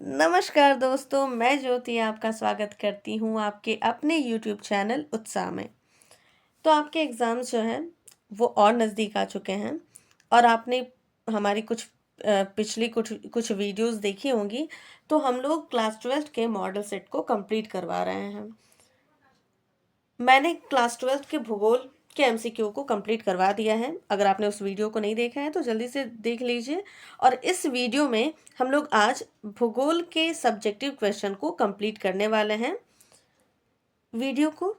नमस्कार दोस्तों, मैं ज्योति आपका स्वागत करती हूँ आपके अपने यूट्यूब चैनल उत्साह में। तो आपके एग्ज़ाम्स जो हैं वो और नज़दीक आ चुके हैं और आपने हमारी पिछली कुछ वीडियोस देखी होंगी। तो हम लोग क्लास 12th के मॉडल सेट को कंप्लीट करवा रहे हैं। मैंने क्लास 12th के भूगोल के एमसीक्यू को कंप्लीट करवा दिया है। अगर आपने उस वीडियो को नहीं देखा है तो जल्दी से देख लीजिए। और इस वीडियो में हम लोग आज भूगोल के सब्जेक्टिव क्वेश्चन को कंप्लीट करने वाले हैं। वीडियो को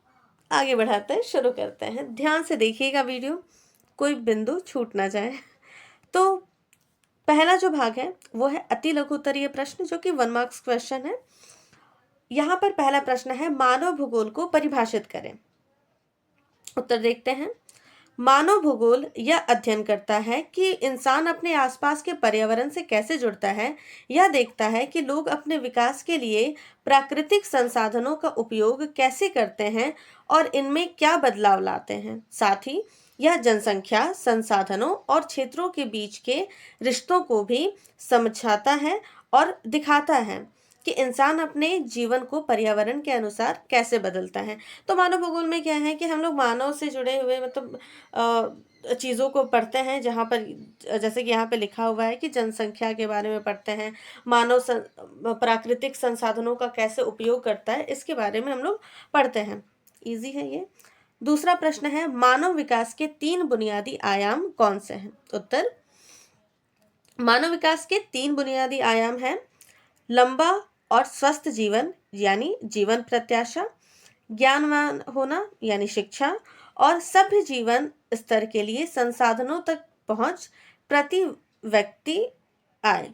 आगे बढ़ाते हैं, शुरू करते हैं। ध्यान से देखिएगा वीडियो, कोई बिंदु छूट ना जाए। तो पहला जो भाग है वो है अति लघु उत्तरीय प्रश्न, जो कि 1 मार्क्स क्वेश्चन है। यहाँ पर पहला प्रश्न है, मानव भूगोल को परिभाषित करें। उत्तर देखते हैं। मानव भूगोल यह अध्ययन करता है कि इंसान अपने आसपास के पर्यावरण से कैसे जुड़ता है। यह देखता है कि लोग अपने विकास के लिए प्राकृतिक संसाधनों का उपयोग कैसे करते हैं और इनमें क्या बदलाव लाते हैं। साथ ही यह जनसंख्या, संसाधनों और क्षेत्रों के बीच के रिश्तों को भी समझाता है और दिखाता है कि इंसान अपने जीवन को पर्यावरण के अनुसार कैसे बदलता है। तो मानव भूगोल में क्या है कि हम लोग मानव से जुड़े हुए चीज़ों को पढ़ते हैं, जहाँ पर जैसे कि यहाँ पे लिखा हुआ है कि जनसंख्या के बारे में पढ़ते हैं, प्राकृतिक संसाधनों का कैसे उपयोग करता है, इसके बारे में हम लोग पढ़ते हैं। इजी है ये। दूसरा प्रश्न है, मानव विकास के 3 बुनियादी आयाम कौन से हैं। उत्तर, मानव विकास के 3 बुनियादी आयाम हैं, लंबा और स्वस्थ जीवन यानी जीवन प्रत्याशा, ज्ञानवान होना यानी शिक्षा, और सभ्य जीवन स्तर के लिए संसाधनों तक पहुंच प्रति व्यक्ति आय।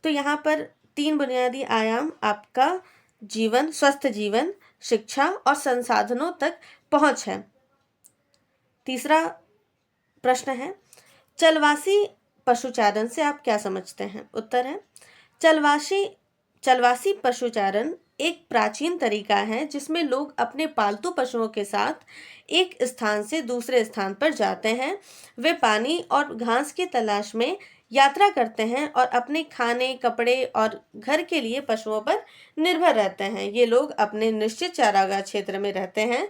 तो यहाँ पर 3 बुनियादी आयाम आपका जीवन, स्वस्थ जीवन, शिक्षा और संसाधनों तक पहुंच है। तीसरा प्रश्न है, चलवासी पशुचारण से आप क्या समझते हैं। उत्तर है, चलवासी पशुचारण एक प्राचीन तरीका है जिसमें लोग अपने पालतू पशुओं के साथ एक स्थान से दूसरे स्थान पर जाते हैं। वे पानी और घास की तलाश में यात्रा करते हैं और अपने खाने, कपड़े और घर के लिए पशुओं पर निर्भर रहते हैं। ये लोग अपने निश्चित चारागाह क्षेत्र में रहते हैं।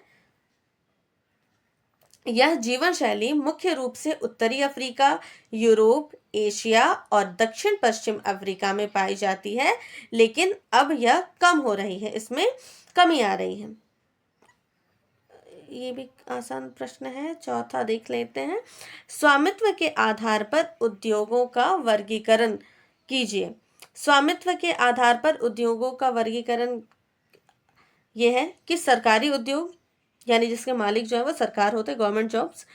यह जीवन शैली मुख्य रूप से उत्तरी अफ्रीका, यूरोप, एशिया और दक्षिण पश्चिम अफ्रीका में पाई जाती है, लेकिन अब यह कम हो रही है, इसमें कमी आ रही है। ये भी आसान प्रश्न है। चौथा देख लेते हैं, स्वामित्व के आधार पर उद्योगों का वर्गीकरण कीजिए। स्वामित्व के आधार पर उद्योगों का वर्गीकरण यह है कि सरकारी उद्योग यानी जिसके मालिक जो है वो सरकार होते हैं, गवर्नमेंट जॉब्स,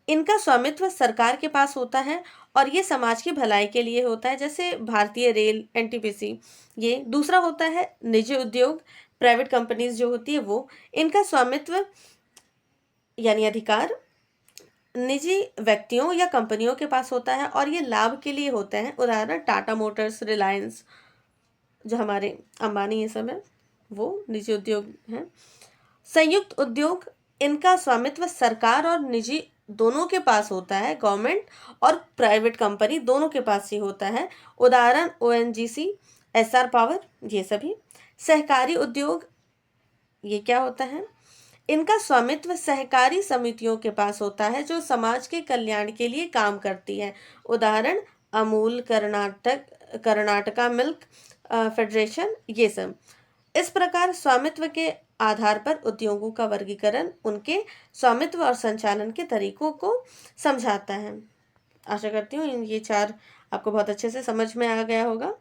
इनका स्वामित्व सरकार के पास होता है और ये समाज की भलाई के लिए होता है, जैसे भारतीय रेल, एनटीपीसी। ये दूसरा होता है निजी उद्योग, प्राइवेट कंपनीज जो होती है वो, इनका स्वामित्व यानी अधिकार निजी व्यक्तियों या कंपनियों के पास होता है और ये लाभ के लिए होते हैं। उदाहरण टाटा मोटर्स, रिलायंस, जो हमारे अंबानी ये सब है, वो निजी उद्योग हैं। संयुक्त उद्योग, इनका स्वामित्व सरकार और निजी दोनों के पास होता है, गवर्नमेंट और प्राइवेट कंपनी दोनों के पास ही होता है। उदाहरण ओएनजीसी, एसआर पावर, ये सभी। सहकारी उद्योग, ये क्या होता है, इनका स्वामित्व सहकारी समितियों के पास होता है जो समाज के कल्याण के लिए काम करती है। उदाहरण अमूल, कर्नाटका मिल्क फेडरेशन, ये सब। इस प्रकार स्वामित्व के आधार पर उद्योगों का वर्गीकरण उनके स्वामित्व और संचालन के तरीकों को समझाता है। आशा करती हूँ ये 4 आपको बहुत अच्छे से समझ में आ गया होगा।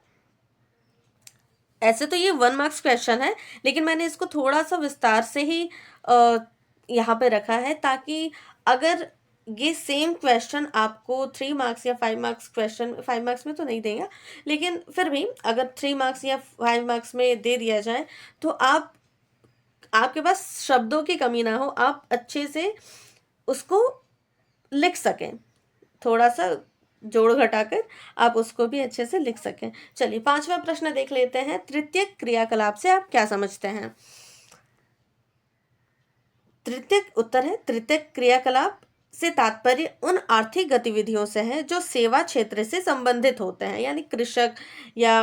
ऐसे तो ये 1 मार्क्स क्वेश्चन है, लेकिन मैंने इसको थोड़ा सा विस्तार से ही यहाँ पे रखा है, ताकि अगर ये सेम क्वेश्चन आपको 3 मार्क्स या 5 मार्क्स क्वेश्चन, 5 मार्क्स में तो नहीं देगा, लेकिन फिर भी अगर 3 मार्क्स या 5 मार्क्स में दे दिया जाए तो आपके पास शब्दों की कमी ना हो, आप अच्छे से उसको लिख सकें, थोड़ा सा जोड़ घटाकर आप उसको भी अच्छे से लिख सकें। चलिए 5वां प्रश्न देख लेते हैं, तृतीयक क्रियाकलाप से आप क्या समझते हैं। उत्तर है, तृतीयक क्रियाकलाप से तात्पर्य उन आर्थिक गतिविधियों से है जो सेवा क्षेत्र से संबंधित होते हैं, यानी कृषक या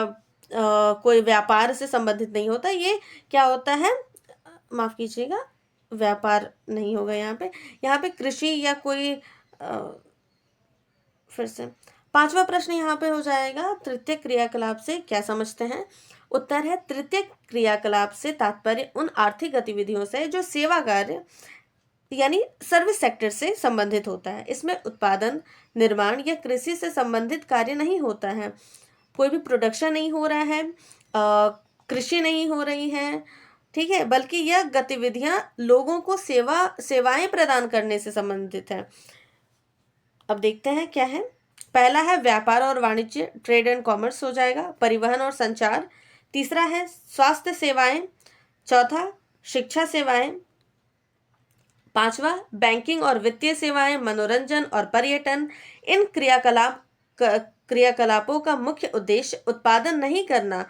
कोई व्यापार से संबंधित नहीं होता। ये क्या होता है, माफ कीजिएगा, व्यापार नहीं होगा यहाँ पे कृषि या कोई फिर से पांचवा प्रश्न यहाँ पे हो जाएगा, तृतीय क्रियाकलाप से क्या समझते हैं। उत्तर है तृतीय क्रियाकलाप से तात्पर्य उन आर्थिक गतिविधियों से जो सेवा कार्य यानी सर्विस सेक्टर से संबंधित होता है। इसमें उत्पादन, निर्माण या कृषि से संबंधित कार्य नहीं होता है। कोई भी प्रोडक्शन नहीं हो रहा है, कृषि नहीं हो रही है, ठीक है, बल्कि यह गतिविधियां लोगों को सेवाएं प्रदान करने से संबंधित है। अब देखते हैं क्या है। पहला है व्यापार और वाणिज्य, ट्रेड एंड कॉमर्स हो जाएगा। परिवहन और संचार। तीसरा है स्वास्थ्य सेवाएं। चौथा शिक्षा सेवाएं। पांचवा बैंकिंग और वित्तीय सेवाएं, मनोरंजन और पर्यटन। इन क्रियाकलापों का मुख्य उद्देश्य उत्पादन नहीं करना,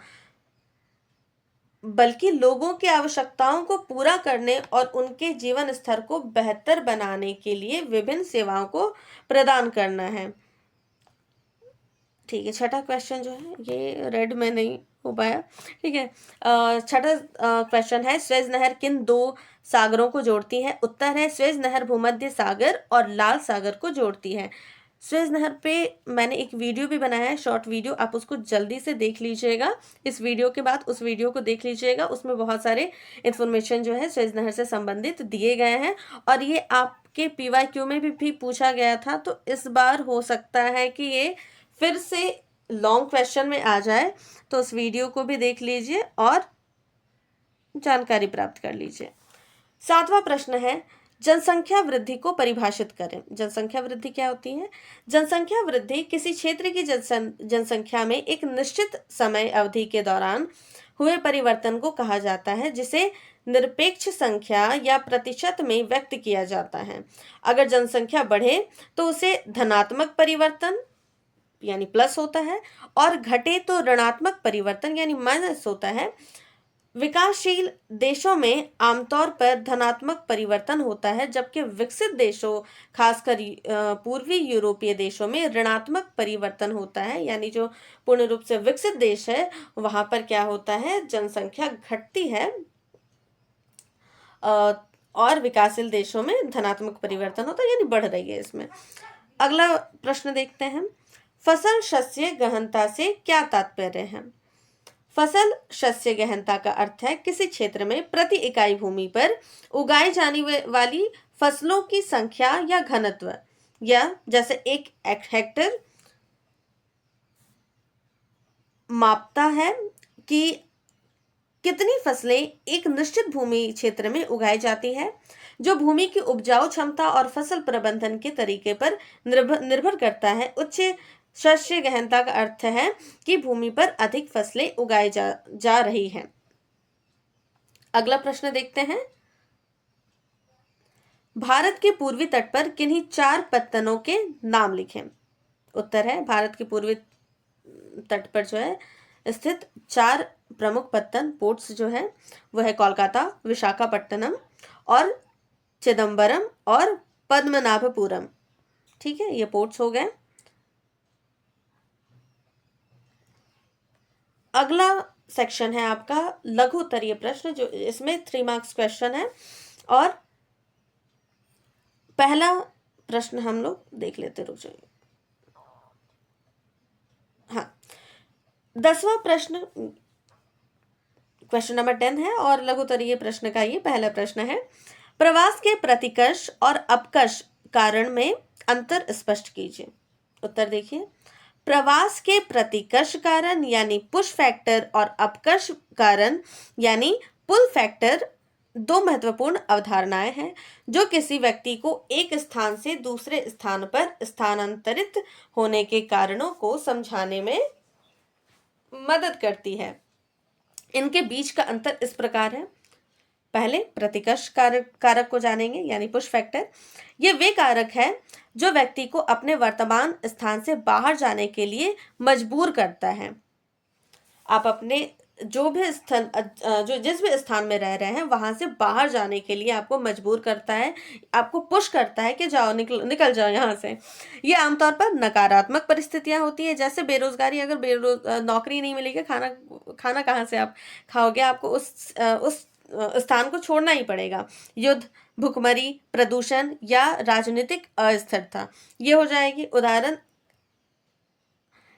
बल्कि लोगों की आवश्यकताओं को पूरा करने और उनके जीवन स्तर को बेहतर बनाने के लिए विभिन्न सेवाओं को प्रदान करना है। ठीक है, छठा क्वेश्चन जो है ये रेड में नहीं हो पाया, ठीक है। छठा क्वेश्चन है स्वेज नहर किन दो सागरों को जोड़ती है। उत्तर है स्वेज नहर भूमध्य सागर और लाल सागर को जोड़ती है। स्वेज नहर पे मैंने एक वीडियो भी बनाया है, शॉर्ट वीडियो, आप उसको जल्दी से देख लीजिएगा। इस वीडियो के बाद उस वीडियो को देख लीजिएगा, उसमें बहुत सारे इन्फॉर्मेशन जो है स्वेज नहर से संबंधित दिए गए हैं। और ये आपके PYQ में भी पूछा गया था, तो इस बार हो सकता है कि ये फिर से लॉन्ग क्वेश्चन में आ जाए, तो उस वीडियो को भी देख लीजिए और जानकारी प्राप्त कर लीजिए। सातवां प्रश्न है जनसंख्या वृद्धि को परिभाषित करें। जनसंख्या वृद्धि क्या होती है। जनसंख्या वृद्धि किसी क्षेत्र की जनसंख्या में एक निश्चित समय अवधि के दौरान हुए परिवर्तन को कहा जाता है, जिसे निरपेक्ष संख्या या प्रतिशत में व्यक्त किया जाता है। अगर जनसंख्या बढ़े तो उसे धनात्मक परिवर्तन यानी प्लस होता है, और घटे तो ऋणात्मक परिवर्तन यानी माइनस होता है। विकासशील देशों में आमतौर पर धनात्मक परिवर्तन होता है, जबकि विकसित देशों खासकर पूर्वी यूरोपीय देशों में ऋणात्मक परिवर्तन होता है। यानी जो पूर्ण रूप से विकसित देश है वहां पर क्या होता है, जनसंख्या घटती है, और विकासशील देशों में धनात्मक परिवर्तन होता है यानी बढ़ रही है इसमें। अगला प्रश्न देखते हैं, फसल शस्य गहनता से क्या तात्पर्य है। फसल शस्य गहनता का अर्थ है किसी क्षेत्र में प्रति इकाई भूमि पर उगाई जाने वाली फसलों की संख्या या घनत्व, या जैसे एक हेक्टर मापता है कि कितनी फसलें एक निश्चित भूमि क्षेत्र में उगाई जाती है, जो भूमि की उपजाऊ क्षमता और फसल प्रबंधन के तरीके पर निर्भर करता है। उच्च शस्य गहनता का अर्थ है कि भूमि पर अधिक फसलें उगाई जा रही हैं। अगला प्रश्न देखते हैं, भारत के पूर्वी तट पर किन्हीं 4 पत्तनों के नाम लिखें। उत्तर है भारत के पूर्वी तट पर जो है स्थित 4 प्रमुख पत्तन पोर्ट्स जो है वो है कोलकाता, विशाखापट्टनम और चिदम्बरम और पद्मनाभपुरम। ठीक है, ये पोर्ट्स हो गए। अगला सेक्शन है आपका लघु उत्तरीय प्रश्न, जो इसमें 3 मार्क्स क्वेश्चन है, और पहला प्रश्न हम लोग देख लेते रुक जाइए। हाँ, 10वां प्रश्न क्वेश्चन नंबर 10 है और लघु उत्तरीय प्रश्न का ये पहला प्रश्न है, प्रवास के प्रतिकर्ष और अपकर्ष कारण में अंतर स्पष्ट कीजिए। उत्तर देखिए, प्रवास के प्रतिकर्ष कारण यानी पुश फैक्टर और अपकर्ष कारण यानी पुल फैक्टर 2 महत्वपूर्ण अवधारणाएं हैं जो किसी व्यक्ति को एक स्थान से दूसरे स्थान पर स्थानांतरित होने के कारणों को समझाने में मदद करती है। इनके बीच का अंतर इस प्रकार है। पहले प्रतिकर्ष कारक को जानेंगे यानी पुश फैक्टर। ये वे कारक है जो व्यक्ति को अपने वर्तमान स्थान से बाहर जाने के लिए मजबूर करता है। आप अपने जो भी स्थान जो जिस भी स्थान में रह रहे हैं वहां से बाहर जाने के लिए आपको मजबूर करता है, आपको पुश करता है कि जाओ, निकल निकल जाओ यहाँ से। ये आमतौर पर नकारात्मक परिस्थितियां होती है, जैसे बेरोजगारी। अगर नौकरी नहीं मिलेगी, खाना खाना कहाँ से आप खाओगे? आपको उस स्थान को छोड़ना ही पड़ेगा। युद्ध, भुखमरी, प्रदूषण या राजनीतिक अस्थिरता ये हो जाएगी। उदाहरण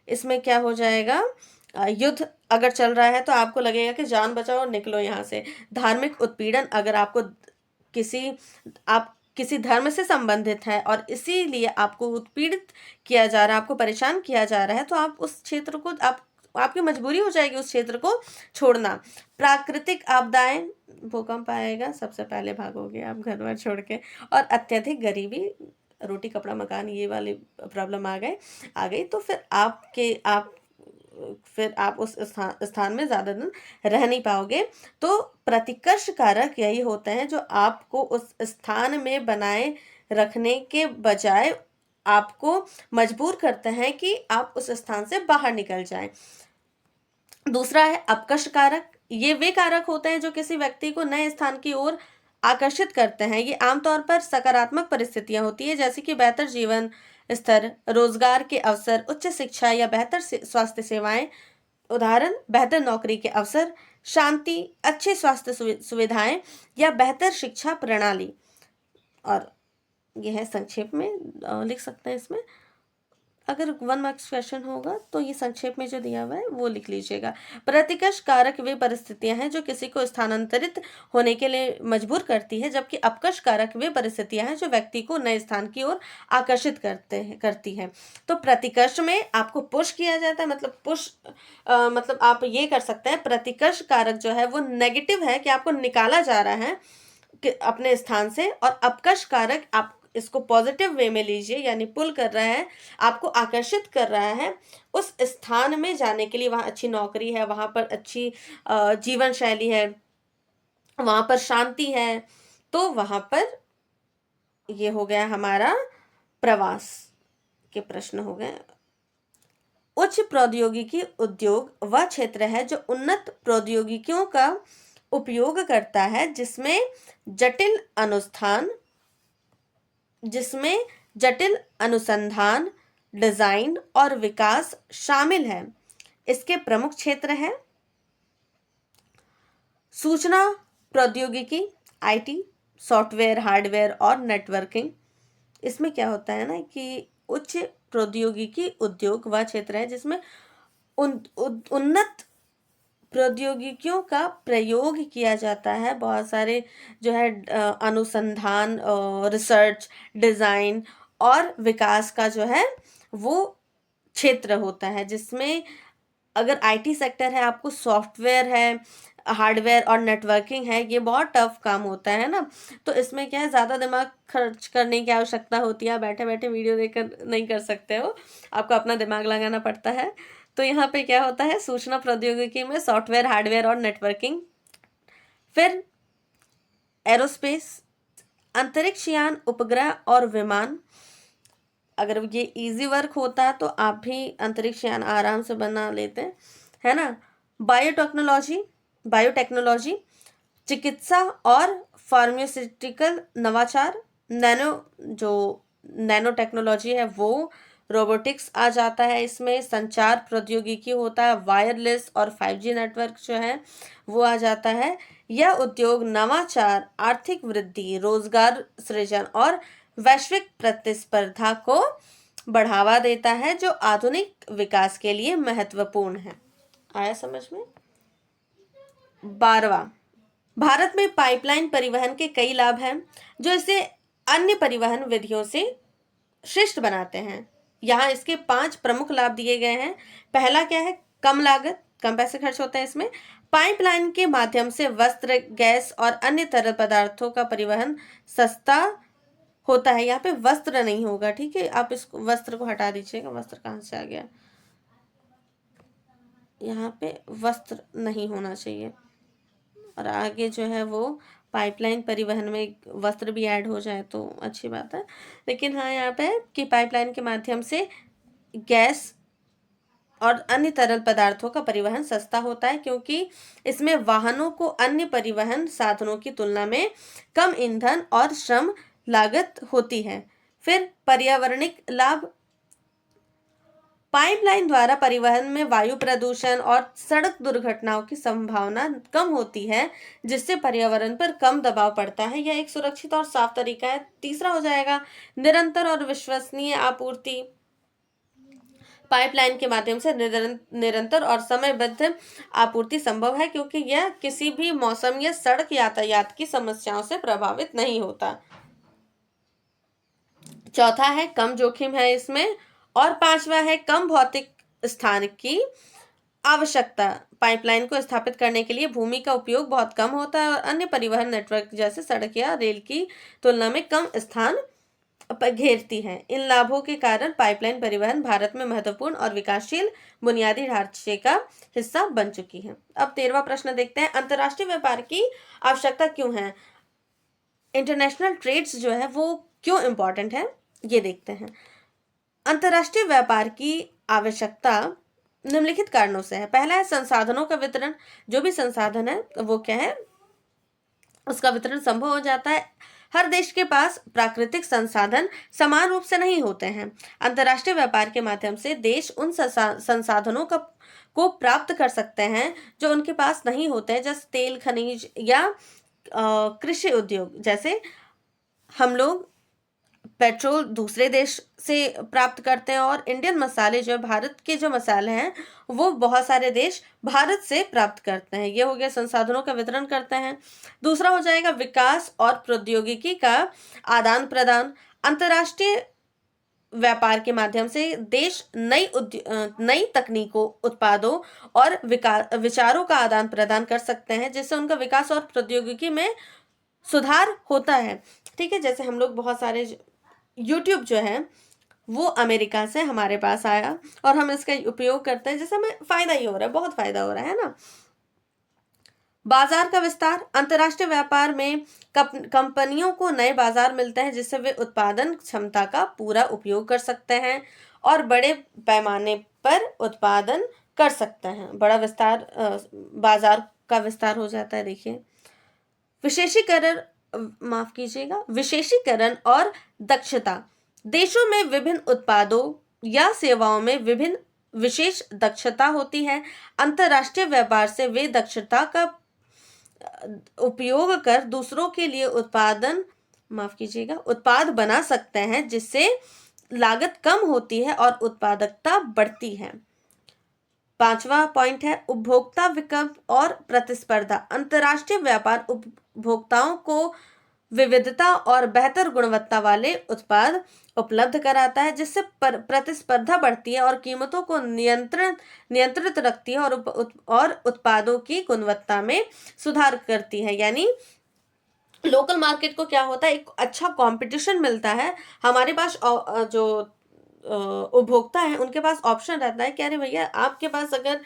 इसमें क्या हो जाएगा? युद्ध अगर चल रहा है तो आपको लगेगा कि जान बचाओ और निकलो यहाँ से। धार्मिक उत्पीड़न, अगर आपको किसी आप किसी धर्म से संबंधित है और इसीलिए आपको उत्पीड़ित किया जा रहा है, आपको परेशान किया जा रहा है, तो आप उस क्षेत्र को आपकी मजबूरी हो जाएगी उस क्षेत्र को छोड़ना। प्राकृतिक आपदाएं, भूकंप आएगा, सबसे पहले भागोगे आप घर बार छोड़ के। और अत्यधिक गरीबी, रोटी कपड़ा मकान ये वाली प्रॉब्लम आ गई तो फिर आप उस स्थान में ज़्यादा दिन रह नहीं पाओगे। तो प्रतिकर्ष कारक यही होते हैं जो आपको उस स्थान में बनाए रखने के बजाय आपको मजबूर करते हैं कि आप उस स्थान से बाहर निकल जाएं। दूसरा है अपकर्ष कारक। ये वे कारक होते हैं जो किसी व्यक्ति को नए स्थान की ओर आकर्षित करते हैं। ये आमतौर पर सकारात्मक परिस्थितियां होती है, जैसे कि बेहतर जीवन स्तर, रोजगार के अवसर, उच्च शिक्षा या बेहतर स्वास्थ्य सेवाएं। उदाहरण, बेहतर नौकरी के अवसर, शांति, अच्छे स्वास्थ्य सुविधाएं या बेहतर शिक्षा प्रणाली। और यह है संक्षेप में लिख सकते हैं इसमें। अगर 1 मार्क्स क्वेश्चन होगा तो ये संक्षेप में जो दिया हुआ है वो लिख लीजिएगा। प्रतिकर्ष कारक वे परिस्थितियां हैं जो किसी को स्थानांतरित होने के लिए मजबूर करती है, जबकि अपकर्ष कारक वे परिस्थितियां हैं जो व्यक्ति को नए स्थान की ओर आकर्षित करती है। तो प्रतिकर्ष में आपको पुश किया जाता है, मतलब आप ये कर सकते हैं, प्रतिकर्ष कारक जो है वो नेगेटिव है कि आपको निकाला जा रहा है अपने स्थान से, और अपकर्ष कारक आप इसको पॉजिटिव वे में लीजिए, यानी पुल कर रहा है, आपको आकर्षित कर रहा है उस स्थान में जाने के लिए। वहाँ अच्छी नौकरी है, वहाँ पर अच्छी जीवन शैली है, वहाँ पर शांति है। तो वहाँ पर ये हो गया हमारा प्रवास के प्रश्न हो गए। उच्च प्रौद्योगिकी उद्योग वह क्षेत्र है जो उन्नत प्रौद्योगिकियों का उपयोग करता है, जिसमें जटिल अनुसंधान, डिजाइन और विकास शामिल है। इसके प्रमुख क्षेत्र हैं सूचना प्रौद्योगिकी, आईटी, सॉफ्टवेयर, हार्डवेयर और नेटवर्किंग। इसमें क्या होता है ना कि उच्च प्रौद्योगिकी उद्योग वह क्षेत्र है जिसमें उन्नत प्रौद्योगिकियों का प्रयोग किया जाता है। बहुत सारे जो है अनुसंधान, रिसर्च, डिज़ाइन और विकास का जो है वो क्षेत्र होता है, जिसमें अगर आईटी सेक्टर है, आपको सॉफ्टवेयर है, हार्डवेयर और नेटवर्किंग है, ये बहुत टफ काम होता है ना। तो इसमें क्या है, ज़्यादा दिमाग खर्च करने की आवश्यकता होती है। आप बैठे बैठे वीडियो देखकर नहीं कर सकते हो, आपको अपना दिमाग लगाना पड़ता है। तो यहाँ पे क्या होता है, सूचना प्रौद्योगिकी में सॉफ्टवेयर, हार्डवेयर और नेटवर्किंग। फिर एरोस्पेस, अंतरिक्ष यान, उपग्रह और विमान। अगर ये इजी वर्क होता तो आप भी अंतरिक्ष यान आराम से बना लेते, है ना। बायोटेक्नोलॉजी, चिकित्सा और फार्मास्यूटिकल नवाचार, नैनो टेक्नोलॉजी है वो, रोबोटिक्स आ जाता है इसमें। संचार प्रौद्योगिकी होता है, वायरलेस और 5G नेटवर्क जो है वो आ जाता है। यह उद्योग नवाचार, आर्थिक वृद्धि, रोजगार सृजन और वैश्विक प्रतिस्पर्धा को बढ़ावा देता है, जो आधुनिक विकास के लिए महत्वपूर्ण है। आया समझ में? 12वां, भारत में पाइपलाइन परिवहन के कई लाभ हैं जो इसे अन्य परिवहन विधियों से श्रेष्ठ बनाते हैं। यहाँ इसके 5 प्रमुख लाभ दिए गए हैं। पहला क्या है? कम लागत, कम पैसे खर्च होते हैं इसमें। पाइपलाइन के माध्यम से वस्त्र, गैस और अन्य तरल पदार्थों का परिवहन सस्ता होता है। यहाँ पे वस्त्र नहीं होगा, ठीक है, आप इस वस्त्र को हटा दीजिएगा। वस्त्र कहाँ से आ गया? यहाँ पे वस्त्र नहीं होना चाहिए, और आगे जो है वो पाइपलाइन परिवहन में वस्त्र भी ऐड हो जाए तो अच्छी बात है। लेकिन हाँ, यहाँ पे कि पाइपलाइन के माध्यम से गैस, और अन्य तरल पदार्थों का परिवहन सस्ता होता है, क्योंकि इसमें वाहनों को अन्य परिवहन साधनों की तुलना में कम ईंधन और श्रम लागत होती है। फिर पर्यावरणिक लाभ, पाइपलाइन द्वारा परिवहन में वायु प्रदूषण और सड़क दुर्घटनाओं की संभावना कम होती है, जिससे पर्यावरण पर कम दबाव पड़ता है। यह एक सुरक्षित और साफ तरीका है। तीसरा हो जाएगा निरंतर और विश्वसनीय आपूर्ति। पाइपलाइन के माध्यम से निरंतर और समयबद्ध आपूर्ति संभव है, क्योंकि यह किसी भी मौसम या सड़क यातायात की समस्याओं से प्रभावित नहीं होता। चौथा है कम जोखिम है इसमें। और पांचवा है कम भौतिक स्थान की आवश्यकता। पाइपलाइन को स्थापित करने के लिए भूमि का उपयोग बहुत कम होता है और अन्य परिवहन नेटवर्क जैसे सड़क या रेल की तुलना में कम स्थान घेरती है। इन लाभों के कारण पाइपलाइन परिवहन भारत में महत्वपूर्ण और विकासशील बुनियादी ढांचे का हिस्सा बन चुकी है। अब 13वां प्रश्न देखते हैं, अंतर्राष्ट्रीय व्यापार की आवश्यकता क्यों है? इंटरनेशनल ट्रेड्स जो है वो क्यों इंपॉर्टेंट है, ये देखते हैं। अंतर्राष्ट्रीय व्यापार की आवश्यकता निम्नलिखित कारणों से है। पहला है संसाधनों का वितरण। जो भी संसाधन है वो क्या है, उसका वितरण संभव हो जाता है। हर देश के पास प्राकृतिक संसाधन समान रूप से नहीं होते हैं। अंतर्राष्ट्रीय व्यापार के माध्यम से देश उन संसाधनों को प्राप्त कर सकते हैं जो उनके पास नहीं होते हैं, जैसे तेल, खनिज या कृषि उद्योग। जैसे हम लोग पेट्रोल दूसरे देश से प्राप्त करते हैं और इंडियन मसाले जो भारत के जो मसाले हैं वो बहुत सारे देश भारत से प्राप्त करते हैं। ये हो गया संसाधनों का वितरण करते हैं। दूसरा हो जाएगा विकास और प्रौद्योगिकी का आदान प्रदान। अंतर्राष्ट्रीय व्यापार के माध्यम से देश नई तकनीकों, उत्पादों और विचारों का आदान प्रदान कर सकते हैं, जिससे उनका विकास और प्रौद्योगिकी में सुधार होता है। ठीक है, जैसे हम लोग बहुत सारे यूट्यूब जो है वो अमेरिका से हमारे पास आया और हम इसका उपयोग करते हैं, जिससे हमें फायदा ही हो रहा है, बहुत फायदा हो रहा है ना। बाजार का विस्तार। अंतर्राष्ट्रीय व्यापार में कंपनियों को नए बाजार मिलते हैं, जिससे वे उत्पादन क्षमता का पूरा उपयोग कर सकते हैं और बड़े पैमाने पर उत्पादन कर सकते हैं। बड़ा विस्तार, बाजार का विस्तार हो जाता है। देखिए विशेषीकरण, माफ कीजिएगा, विशेषीकरण और दक्षता। देशों में विभिन्न उत्पादों या सेवाओं में विभिन्न विशेष दक्षता होती है। अंतर्राष्ट्रीय व्यापार से वे दक्षता का उपयोग कर दूसरों के लिए उत्पाद बना सकते हैं, जिससे लागत कम होती है और उत्पादकता बढ़ती है। पांचवा पॉइंट है उपभोक्ता विकल्प और प्रतिस्पर्धा। अंतर्राष्ट्रीय व्यापार उपभोक्ताओं को विविधता और बेहतर गुणवत्ता वाले उत्पाद उपलब्ध कराता है, जिससे प्रतिस्पर्धा बढ़ती है और कीमतों को नियंत्रित रखती है और उत्पादों की गुणवत्ता में सुधार करती है। यानी लोकल मार्केट को क्या होता है, एक अच्छा कंपटीशन मिलता है। हमारे पास जो उपभोक्ता है उनके पास ऑप्शन रहता है कि अरे भैया, आपके पास अगर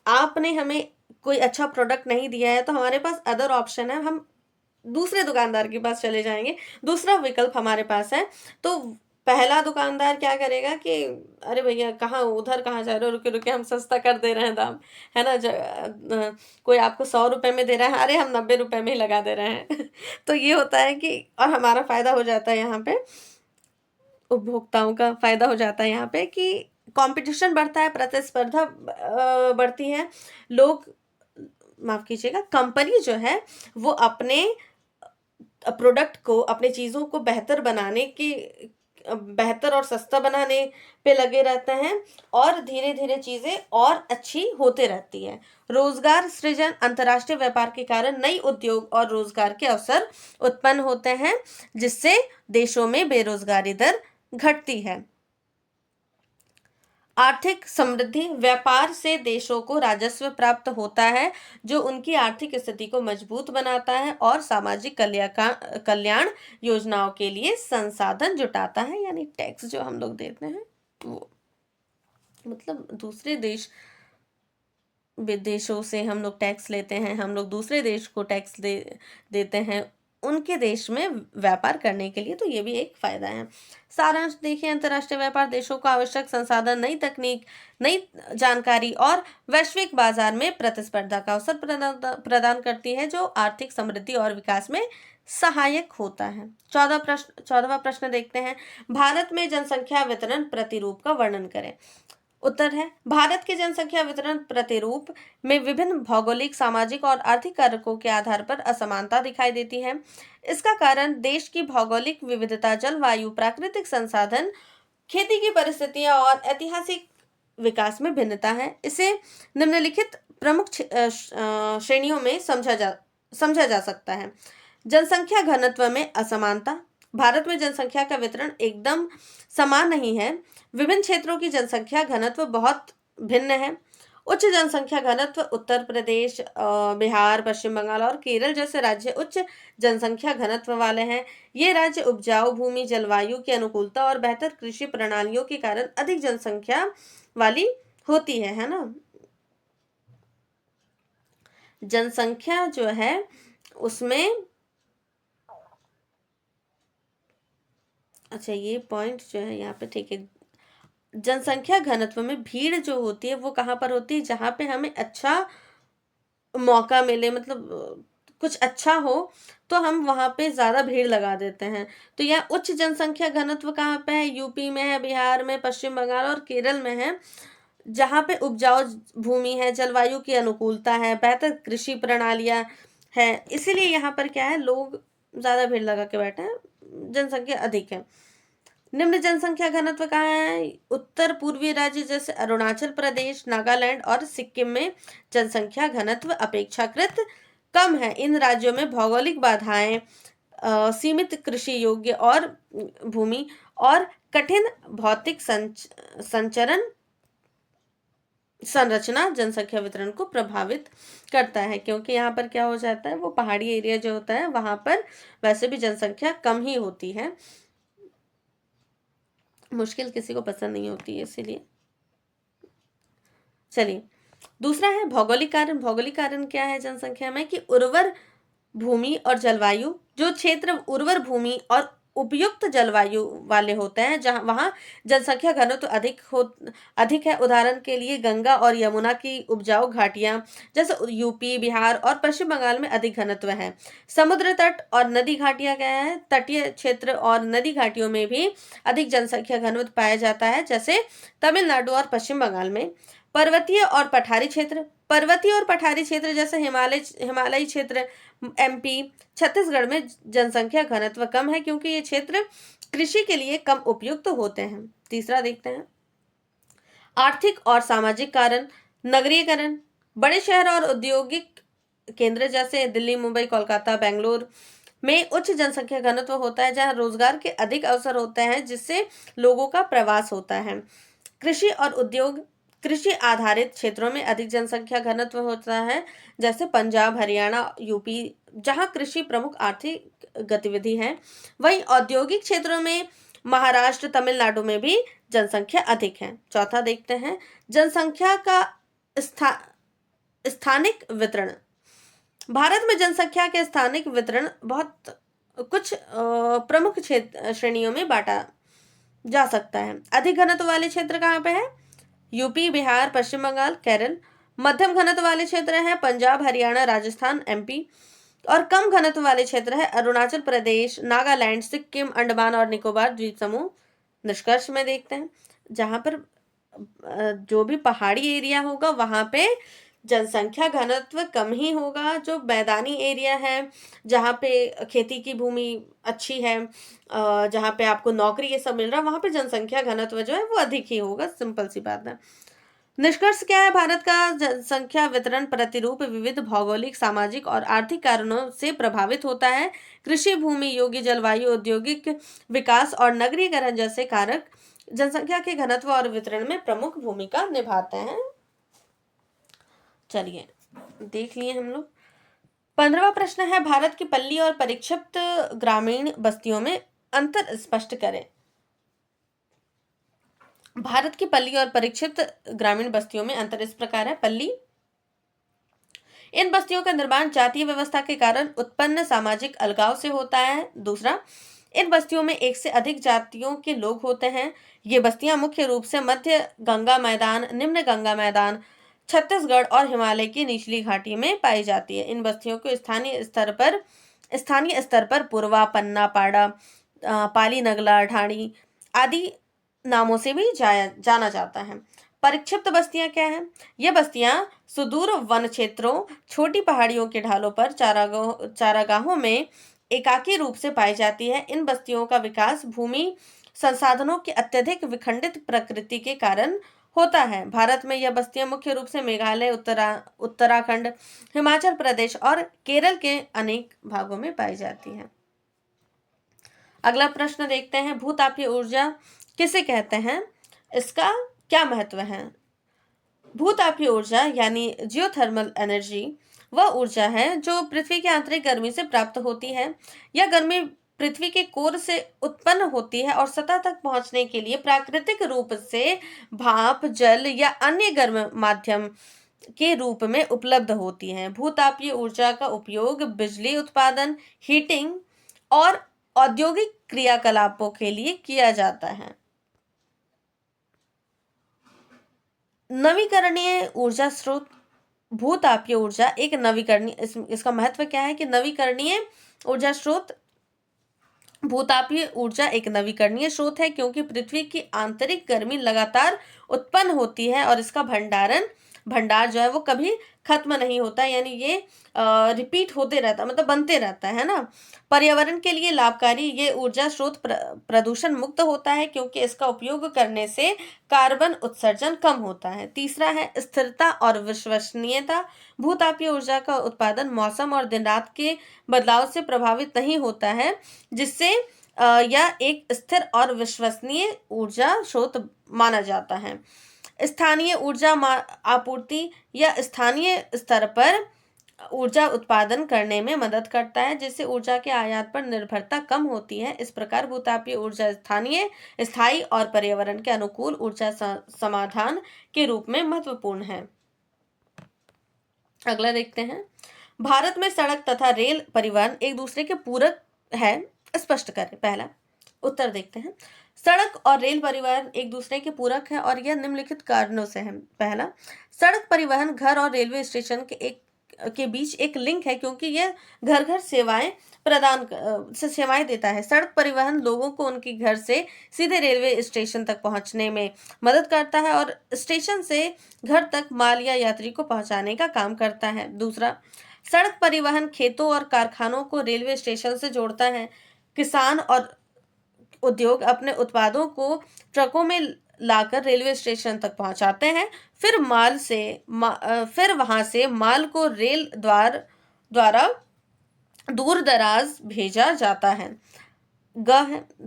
आपने हमें कोई अच्छा प्रोडक्ट नहीं दिया है तो हमारे पास अदर ऑप्शन है, हम दूसरे दुकानदार के पास चले जाएंगे, दूसरा विकल्प हमारे पास है। तो पहला दुकानदार क्या करेगा कि अरे भैया कहाँ, उधर कहाँ जा रहे हो, रुके रुके हम सस्ता कर दे रहे हैं दाम, है ना। कोई आपको 100 रुपये में दे रहा है, अरे हम 90 रुपये में ही लगा दे रहे हैं तो ये होता है कि, और हमारा फायदा हो जाता है यहाँ पे, उपभोक्ताओं का फायदा हो जाता है यहाँ पे कि कंपटीशन बढ़ता है, प्रतिस्पर्धा बढ़ती है। लोग, माफ कीजिएगा, कंपनी जो है वो अपने प्रोडक्ट को, अपने चीज़ों को बेहतर और सस्ता बनाने पे लगे रहते हैं और धीरे धीरे चीज़ें और अच्छी होते रहती है। रोजगार सृजन। अंतर्राष्ट्रीय व्यापार के कारण नई उद्योग और रोजगार के अवसर उत्पन्न होते हैं, जिससे देशों में बेरोजगारी दर घटती है। आर्थिक समृद्धि। व्यापार से देशों को राजस्व प्राप्त होता है, जो उनकी आर्थिक स्थिति को मजबूत बनाता है और सामाजिक कल्याण योजनाओं के लिए संसाधन जुटाता है। यानी टैक्स जो हम लोग देते हैं वो, मतलब दूसरे विदेशों से हम लोग टैक्स लेते हैं, हम लोग दूसरे देश को टैक्स देते हैं, उनके देश में व्यापार करने के लिए, तो ये भी एक फायदा है। सारांश देखिए, अंतर्राष्ट्रीय व्यापार देशों को आवश्यक संसाधन, नई तकनीक, नई जानकारी और वैश्विक बाजार में प्रतिस्पर्धा का अवसर प्रदान करती है, जो आर्थिक समृद्धि और विकास में सहायक होता है। 14वां प्रश्न देखते हैं, भारत में जनसंख्या वितरण प्रतिरूप का वर्णन करें। उत्तर है, भारत के जनसंख्या वितरण प्रतिरूप में विभिन्न भौगोलिक, सामाजिक और आर्थिक कारकों के आधार पर असमानता दिखाई देती है। इसका कारण देश की भौगोलिक विविधता, जलवायु, प्राकृतिक संसाधन, खेती की परिस्थितियां और ऐतिहासिक विकास में भिन्नता है। इसे निम्नलिखित प्रमुख श्रेणियों में समझा जा सकता है। जनसंख्या घनत्व में असमानता। भारत में जनसंख्या का वितरण एकदम समान नहीं है। विभिन्न क्षेत्रों की जनसंख्या घनत्व बहुत भिन्न है। उच्च जनसंख्या घनत्व उत्तर प्रदेश, बिहार, पश्चिम बंगाल और केरल जैसे राज्य उच्च जनसंख्या घनत्व वाले हैं। ये राज्य उपजाऊ भूमि, जलवायु की अनुकूलता और बेहतर कृषि प्रणालियों के कारण अधिक जनसंख्या वाली होती है ना। जनसंख्या जो है उसमें, अच्छा ये पॉइंट जो है यहाँ पे ठीक है, जनसंख्या घनत्व में भीड़ जो होती है वो कहाँ पर होती है, जहाँ पे हमें अच्छा मौका मिले, मतलब कुछ अच्छा हो तो हम वहाँ पे ज़्यादा भीड़ लगा देते हैं। तो यह उच्च जनसंख्या घनत्व कहाँ पे है, यूपी में है, बिहार में, पश्चिम बंगाल और केरल में है, जहाँ पे उपजाऊ भूमि है, जलवायु की अनुकूलता है, बेहतर कृषि प्रणालियाँ है। इसीलिए यहाँ पर क्या है, लोग ज़्यादा भीड़ लगा के बैठे हैं, जनसंख्या अधिक है। निम्न जनसंख्या घनत्व कहाँ है, उत्तर पूर्वी राज्य जैसे अरुणाचल प्रदेश, नागालैंड और सिक्किम में जनसंख्या घनत्व अपेक्षाकृत कम है। इन राज्यों में भौगोलिक बाधाएं, सीमित कृषि योग्य और भूमि और कठिन भौतिक संचरण संरचना जनसंख्या वितरण को प्रभावित करता है, क्योंकि यहाँ पर क्या हो जाता है, वो पहाड़ी एरिया जो होता है वहां पर वैसे भी जनसंख्या कम ही होती है। मुश्किल किसी को पसंद नहीं होती है, इसीलिए। चलिए, दूसरा है भौगोलिक कारण। भौगोलिक कारण क्या है जनसंख्या में, कि उर्वर भूमि और जलवायु। जो क्षेत्र उर्वर भूमि और उपयुक्त जलवायु वाले होते हैं, जहां वहां जनसंख्या घनत्व अधिक है। उदाहरण के लिए गंगा और यमुना की उपजाऊ घाटियां जैसे यूपी, बिहार और पश्चिम बंगाल में अधिक घनत्व है। समुद्र तट और नदी घाटियां क्या है, तटीय क्षेत्र और नदी घाटियों में भी अधिक जनसंख्या घनत्व पाया जाता है, जैसे तमिलनाडु और पश्चिम बंगाल में। पर्वतीय और पठारी क्षेत्र। पर्वतीय और पठारी क्षेत्र जैसे हिमालयी क्षेत्र, एमपी, छत्तीसगढ़ में जनसंख्या घनत्व कम है, क्योंकि ये क्षेत्र कृषि के लिए कम उपयुक्त होते हैं। तीसरा देखते हैं, आर्थिक और सामाजिक कारण। नगरीकरण। बड़े शहर और औद्योगिक केंद्र जैसे दिल्ली, मुंबई, कोलकाता, बेंगलुरु में उच्च जनसंख्या घनत्व होता है, जहां रोजगार के अधिक अवसर होते हैं, जिससे लोगों का प्रवास होता है। कृषि और उद्योग। कृषि आधारित क्षेत्रों में अधिक जनसंख्या घनत्व होता है, जैसे पंजाब, हरियाणा, यूपी, जहां कृषि प्रमुख आर्थिक गतिविधि है। वहीं औद्योगिक क्षेत्रों में महाराष्ट्र, तमिलनाडु में भी जनसंख्या अधिक है। चौथा देखते हैं, जनसंख्या का स्थानिक वितरण। भारत में जनसंख्या के स्थानिक वितरण बहुत कुछ प्रमुख क्षेत्र श्रेणियों में बांटा जा सकता है। अधिक घनत्व वाले क्षेत्र कहाँ पे है, यूपी, बिहार, पश्चिम बंगाल, केरल। मध्यम घनत्व वाले क्षेत्र हैं पंजाब, हरियाणा, राजस्थान, एमपी। और कम घनत्व वाले क्षेत्र है अरुणाचल प्रदेश, नागालैंड, सिक्किम, अंडमान और निकोबार द्वीप समूह। निष्कर्ष में देखते हैं, जहां पर जो भी पहाड़ी एरिया होगा वहां पे जनसंख्या घनत्व कम ही होगा। जो मैदानी एरिया है, जहाँ पे खेती की भूमि अच्छी है, जहाँ पे आपको नौकरी ये सब मिल रहा है, वहां पे जनसंख्या घनत्व जो है वो अधिक ही होगा। सिंपल सी बात है। निष्कर्ष क्या है, भारत का जनसंख्या वितरण प्रतिरूप विविध भौगोलिक, सामाजिक और आर्थिक कारणों से प्रभावित होता है। कृषि भूमि, योग्य जलवायु, औद्योगिक विकास और नगरीकरण जैसे कारक जनसंख्या के घनत्व और वितरण में प्रमुख भूमिका निभाते हैं। चलिए देख लिए हम लोग। 15वां प्रश्न है, भारत की पल्ली और परिक्षिप्त ग्रामीण बस्तियों में अंतर स्पष्ट करें। भारत की पल्ली और परिक्षिप्त ग्रामीण बस्तियों में अंतर इस प्रकार है। पल्ली इन बस्तियों का निर्माण जातीय व्यवस्था के कारण उत्पन्न सामाजिक अलगाव से होता है। दूसरा, इन बस्तियों में एक से अधिक जातियों के लोग होते हैं। ये बस्तियां मुख्य रूप से मध्य गंगा मैदान, निम्न गंगा मैदान, छत्तीसगढ़ और हिमालय की निचली घाटी में पाई जाती है। इन बस्तियों को स्थानीय स्तर पर पुरवा, पन्ना, पाड़ा, पाली, नगला, ढाणी आदि नामों से भी जाना जाता है। परिक्षिप्त बस्तियां क्या हैं? ये बस्तियां सुदूर वन क्षेत्रों, छोटी पहाड़ियों के ढालों पर चारागाहों में एकाकी रूप से पाई जाती है। इन बस्तियों का विकास भूमि संसाधनों की अत्यधिक विखंडित प्रकृति के कारण होता है। भारत में यह बस्तियां मुख्य रूप से मेघालय, उत्तराखंड, हिमाचल प्रदेश और केरल के अनेक भागों में पाई जाती हैं। अगला प्रश्न देखते हैं, भूतापीय ऊर्जा किसे कहते हैं? इसका क्या महत्व है? भूतापीय ऊर्जा यानी जियोथर्मल एनर्जी वह ऊर्जा है जो पृथ्वी की आंतरिक गर्मी से प्राप्त होती है। यह गर्मी पृथ्वी के कोर से उत्पन्न होती है और सतह तक पहुंचने के लिए प्राकृतिक रूप से भाप, जल या अन्य गर्म माध्यम के रूप में उपलब्ध होती है। भूतापीय ऊर्जा का उपयोग बिजली उत्पादन, हीटिंग और औद्योगिक क्रियाकलापों के लिए किया जाता है। नवीकरणीय ऊर्जा स्रोत, भूतापीय ऊर्जा एक नवीकरणीय, इसका महत्व क्या है कि नवीकरणीय ऊर्जा स्रोत, भूतापीय ऊर्जा एक नवीकरणीय स्रोत है क्योंकि पृथ्वी की आंतरिक गर्मी लगातार उत्पन्न होती है और इसका भंडार जो है वो कभी खत्म नहीं होता, यानी ये रिपीट होते रहता, मतलब बनते रहता है ना। पर्यावरण के लिए लाभकारी ये ऊर्जा स्रोत प्रदूषण मुक्त होता है क्योंकि इसका उपयोग करने से कार्बन उत्सर्जन कम होता है। तीसरा है स्थिरता और विश्वसनीयता। भूतापीय ऊर्जा का उत्पादन मौसम और दिन रात के बदलाव से प्रभावित नहीं होता है, जिससे यह एक स्थिर और विश्वसनीय ऊर्जा स्रोत माना जाता है। स्थानीय ऊर्जा आपूर्ति या स्थानीय स्तर पर ऊर्जा उत्पादन करने में मदद करता है, जिससे ऊर्जा के आयात पर निर्भरता कम होती है। इस प्रकार भूतापीय ऊर्जा स्थायी और पर्यावरण के अनुकूल ऊर्जा समाधान के रूप में महत्वपूर्ण है। अगला देखते हैं, भारत में सड़क तथा रेल परिवहन एक दूसरे के पूरक है, स्पष्ट करें। पहला उत्तर देखते हैं, सड़क और रेल परिवहन एक दूसरे के पूरक है और यह निम्नलिखित कारणों से है। पहला, सड़क परिवहन घर और रेलवे स्टेशन के बीच एक लिंक है क्योंकि यह घर घर सेवाएं देता है। सड़क परिवहन लोगों को उनके घर से सीधे रेलवे स्टेशन तक पहुंचने में मदद करता है और स्टेशन से घर तक माल या यात्री को पहुंचाने का काम करता है। दूसरा, सड़क परिवहन खेतों और कारखानों को रेलवे स्टेशन से जोड़ता है। किसान और उद्योग अपने उत्पादों को ट्रकों में लाकर रेलवे स्टेशन तक पहुंचाते हैं, फिर वहां से माल को रेल द्वारा दूर दराज भेजा जाता है।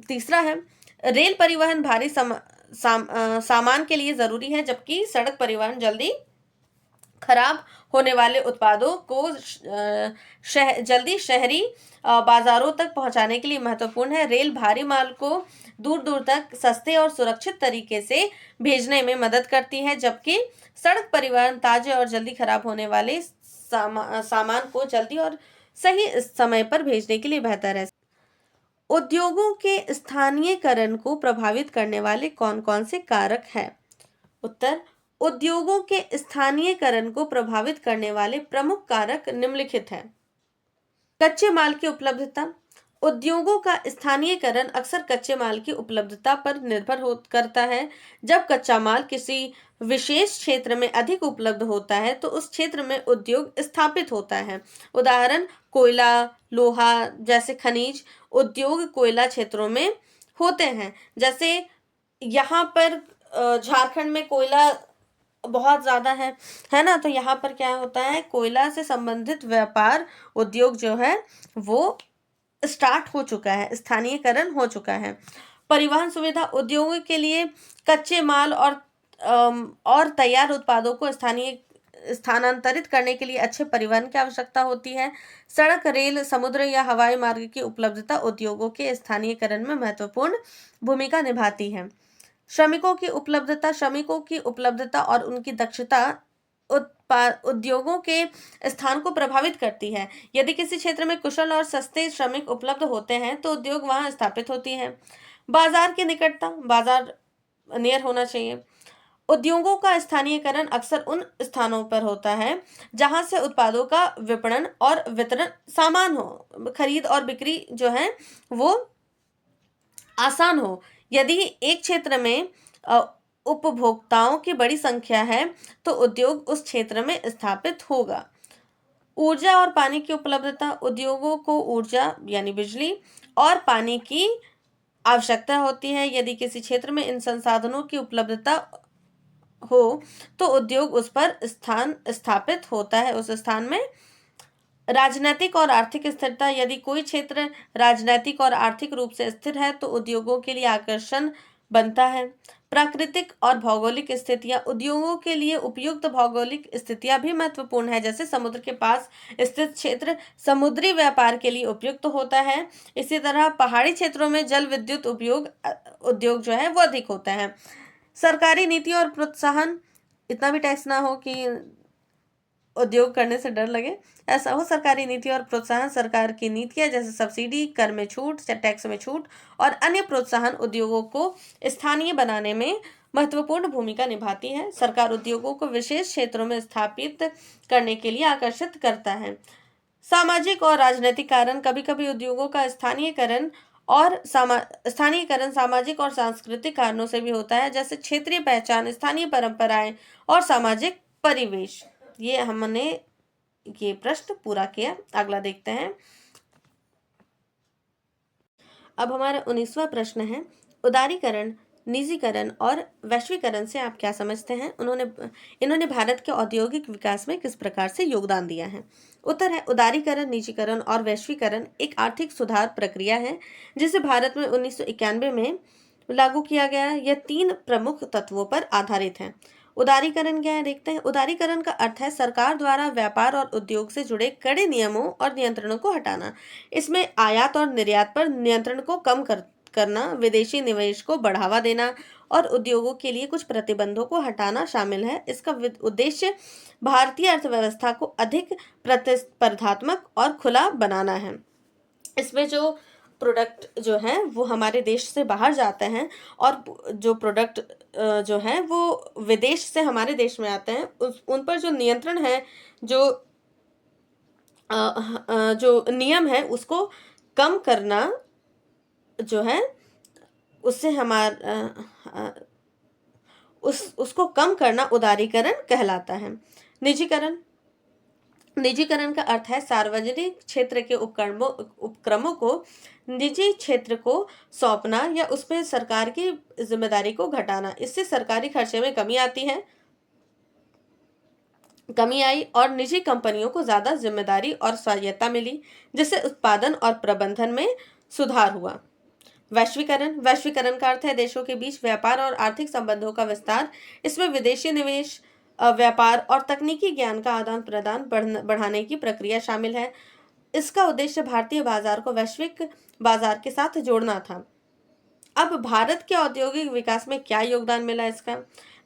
तीसरा है, रेल परिवहन भारी सामान के लिए जरूरी है, जबकि सड़क परिवहन जल्दी खराब होने वाले उत्पादों को जल्दी शहरी बाजारों तक पहुंचाने के लिए महत्वपूर्ण है। रेल भारी माल को दूर दूर तक सस्ते और सुरक्षित तरीके से भेजने में मदद करती है, जबकि सड़क परिवहन ताजे और जल्दी खराब होने वाले सामान को जल्दी और सही समय पर भेजने के लिए बेहतर है। उद्योगों के स्थानीयकरण को प्रभावित करने वाले कौन कौन से कारक हैं? उत्तर, उद्योगों के स्थानीयकरण को प्रभावित करने वाले प्रमुख कारक निम्नलिखित हैं। कच्चे माल की उपलब्धता। उद्योगों का स्थानीयकरण अक्सर कच्चे माल की उपलब्धता पर निर्भर करता है। जब कच्चा माल किसी विशेष क्षेत्र में अधिक उपलब्ध होता है तो उस क्षेत्र में उद्योग स्थापित होता है। उदाहरण, कोयला, लोहा जैसे खनिज उद्योग कोयला क्षेत्रों में होते हैं। जैसे यहाँ पर झारखंड में कोयला बहुत ज्यादा है ना, तो यहाँ पर क्या होता है, कोयला से संबंधित व्यापार उद्योग जो है वो स्टार्ट हो चुका है, स्थानीयकरण हो चुका है। परिवहन सुविधा। उद्योगों के लिए कच्चे माल और तैयार उत्पादों को स्थानांतरित करने के लिए अच्छे परिवहन की आवश्यकता होती है। सड़क, रेल, समुद्र या हवाई मार्ग की उपलब्धता उद्योगों के स्थानीयकरण में महत्वपूर्ण भूमिका निभाती है। श्रमिकों की उपलब्धता। श्रमिकों की उपलब्धता और उनकी दक्षता उद्योगों के स्थान को प्रभावित करती है। यदि किसी क्षेत्र में कुशल और सस्ते श्रमिक उपलब्ध होते हैं तो उद्योग वहां स्थापित होती हैं। बाजार की निकटता, बाजार नियर होना चाहिए। उद्योगों का स्थानीयकरण अक्सर उन स्थानों पर होता है जहां से उत्पादों का विपणन और वितरण सामान हो, खरीद और बिक्री जो है वो आसान हो। यदि एक क्षेत्र में उपभोक्ताओं की बड़ी संख्या है तो उद्योग उस क्षेत्र में स्थापित होगा। ऊर्जा और पानी की उपलब्धता, उद्योगों को ऊर्जा यानी बिजली और पानी की आवश्यकता होती है। यदि किसी क्षेत्र में इन संसाधनों की उपलब्धता हो तो उद्योग उस पर स्थापित होता है, उस स्थान में। राजनीतिक और आर्थिक स्थिरता, यदि कोई क्षेत्र राजनीतिक और आर्थिक रूप से स्थिर है तो उद्योगों के लिए आकर्षण बनता है। प्राकृतिक और भौगोलिक स्थितियां, उद्योगों के लिए उपयुक्त भौगोलिक स्थितियां भी महत्वपूर्ण है। जैसे समुद्र के पास स्थित क्षेत्र समुद्री व्यापार के लिए उपयुक्त होता है। इसी तरह पहाड़ी क्षेत्रों में जल विद्युत उद्योग जो है वो अधिक होता है। सरकारी नीति और प्रोत्साहन, इतना भी टैक्स ना हो कि उद्योग करने से डर लगे, ऐसा हो। सरकारी नीति और प्रोत्साहन, सरकार की नीतियां जैसे सब्सिडी, कर में छूट, टैक्स में छूट और अन्य प्रोत्साहन उद्योगों को स्थानीय बनाने में महत्वपूर्ण भूमिका निभाती है। सरकार उद्योगों को विशेष क्षेत्रों में स्थापित करने के लिए आकर्षित करता है। सामाजिक और राजनीतिक कारण, कभी कभी उद्योगों का स्थानीयकरण सामाजिक और सांस्कृतिक कारणों से भी होता है, जैसे क्षेत्रीय पहचान, स्थानीय परंपराएं और सामाजिक परिवेश। ये हमने ये प्रश्न पूरा किया। अगला देखते हैं। अब हमारा 19वां प्रश्न है, उदारीकरण, निजीकरण और वैश्वीकरण से आप क्या समझते हैं? इन्होंने भारत के औद्योगिक विकास में किस प्रकार से योगदान दिया है? उत्तर है, उदारीकरण, निजीकरण और वैश्वीकरण एक आर्थिक सुधार प्रक्रिया है जिसे भारत में 1991 में लागू किया गया। यह 3 प्रमुख तत्वों पर आधारित है। उदारीकरण क्या है देखते हैं। उदारीकरण का अर्थ है सरकार द्वारा व्यापार और उद्योग से जुड़े कड़े नियमों और नियंत्रणों को हटाना। इसमें आयात और निर्यात पर नियंत्रण को कम करना, विदेशी निवेश को बढ़ावा देना और उद्योगों के लिए कुछ प्रतिबंधों को हटाना शामिल है। इसका उद्देश्य भारतीय अर्थव्यवस्था को अधिक प्रतिस्पर्धात्मक और खुला बनाना है। इसमें जो प्रोडक्ट जो है वो हमारे देश से बाहर जाते हैं और जो प्रोडक्ट जो है वो विदेश से हमारे देश में आते हैं, उन पर जो नियंत्रण है, जो नियम है उसको कम करना जो है, उससे उसको कम करना उदारीकरण कहलाता है। निजीकरण का अर्थ है सार्वजनिक क्षेत्र के उपक्रमों को निजी क्षेत्र को सौंपना या उसमें सरकार की जिम्मेदारी को घटाना। इससे सरकारी खर्चे में कमी आई और निजी कंपनियों को ज्यादा जिम्मेदारी और स्वायत्तता मिली, जिससे उत्पादन और प्रबंधन में सुधार हुआ। वैश्वीकरण का अर्थ है देशों के बीच व्यापार और आर्थिक संबंधों का विस्तार। इसमें विदेशी निवेश, व्यापार और तकनीकी ज्ञान का आदान प्रदान बढ़ाने की प्रक्रिया शामिल है। इसका उद्देश्य भारतीय बाजार को वैश्विक बाजार के साथ जोड़ना था। अब भारत के औद्योगिक विकास में क्या योगदान मिला इसका?